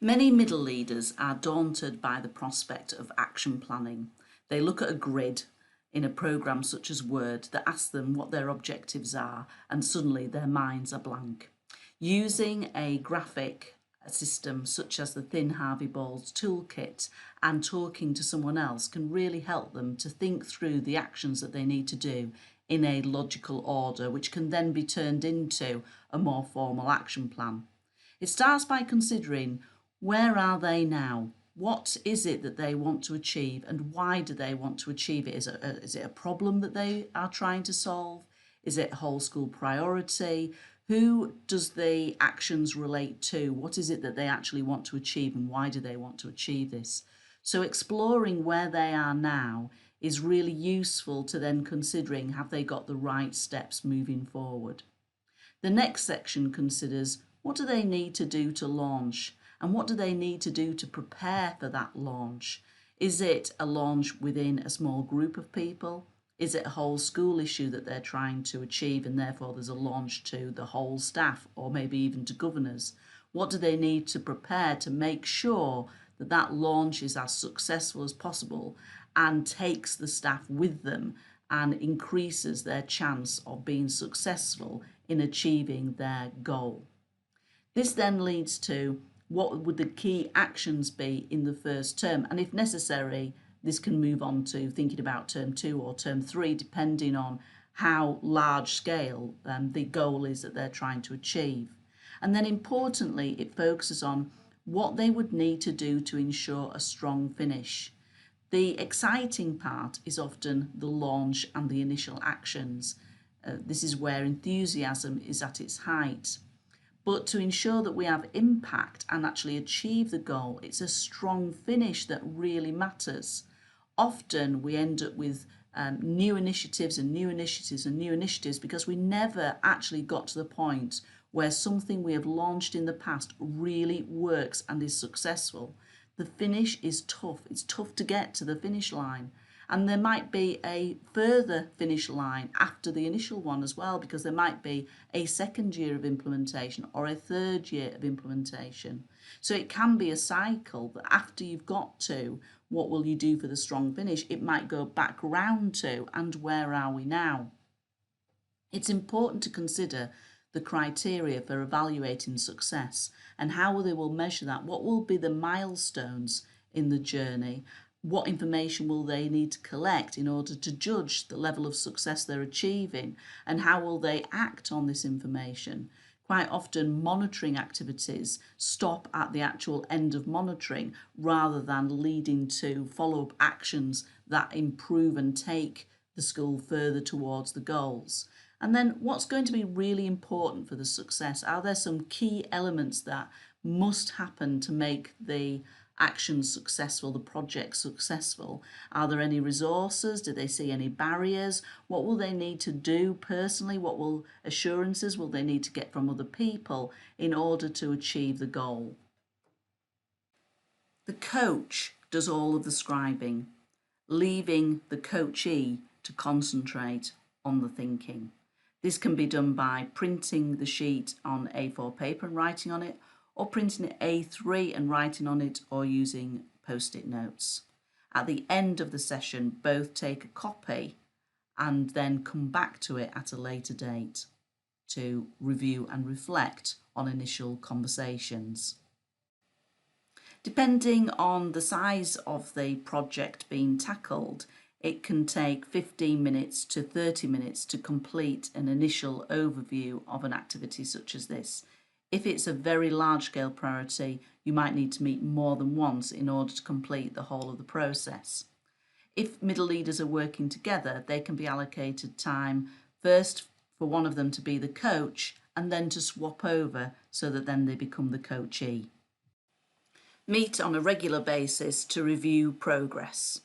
Many middle leaders are daunted by the prospect of action planning. They look at a grid in a program such as Word that asks them what their objectives are, and suddenly their minds are blank. Using a graphic system such as the Thin Harvey Balls toolkit and talking to someone else can really help them to think through the actions that they need to do in a logical order, which can then be turned into a more formal action plan. It starts by considering, where are they now? What is it that they want to achieve, and why do they want to achieve it? Is it a problem that they are trying to solve? Is it a whole school priority? Who does the actions relate to? What is it that they actually want to achieve, and why do they want to achieve this? So exploring where they are now is really useful to then considering, have they got the right steps moving forward? The next section considers, what do they need to do to launch? And what do they need to do to prepare for that launch? Is it a launch within a small group of people? Is it a whole school issue that they're trying to achieve, and therefore there's a launch to the whole staff or maybe even to governors? What do they need to prepare to make sure that that launch is as successful as possible and takes the staff with them and increases their chance of being successful in achieving their goal? This then leads to, what would the key actions be in the first term? And if necessary, this can move on to thinking about term 2 or term 3, depending on how large scale the goal is that they're trying to achieve. And then importantly, it focuses on what they would need to do to ensure a strong finish. The exciting part is often the launch and the initial actions. This is where enthusiasm is at its height. But to ensure that we have impact and actually achieve the goal, it's a strong finish that really matters. Often we end up with new initiatives and new initiatives and new initiatives because we never actually got to the point where something we have launched in the past really works and is successful. The finish is tough. It's tough to get to the finish line. And there might be a further finish line after the initial one as well, because there might be a second year of implementation or a third year of implementation. So it can be a cycle that after you've got to what will you do for the strong finish, it might go back round to, and where are we now? It's important to consider the criteria for evaluating success and how they will measure that. What will be the milestones in the journey? What information will they need to collect in order to judge the level of success they're achieving, and how will they act on this information? Quite often monitoring activities stop at the actual end of monitoring rather than leading to follow-up actions that improve and take the school further towards the goals. And then what's going to be really important for the success? Are there some key elements that must happen to make the action successful, the project successful? Are there any resources? Do they see any barriers? What will they need to do personally? What will assurances will they need to get from other people in order to achieve the goal? The coach does all of the scribing, leaving the coachee to concentrate on the thinking. This can be done by printing the sheet on A4 paper and writing on it, or printing it A3 and writing on it, or using post-it notes. At the end of the session, both take a copy and then come back to it at a later date to review and reflect on initial conversations. Depending on the size of the project being tackled, it can take 15 minutes to 30 minutes to complete an initial overview of an activity such as this. If it's a very large-scale priority, you might need to meet more than once in order to complete the whole of the process. If middle leaders are working together, they can be allocated time first for one of them to be the coach and then to swap over so that then they become the coachee. Meet on a regular basis to review progress.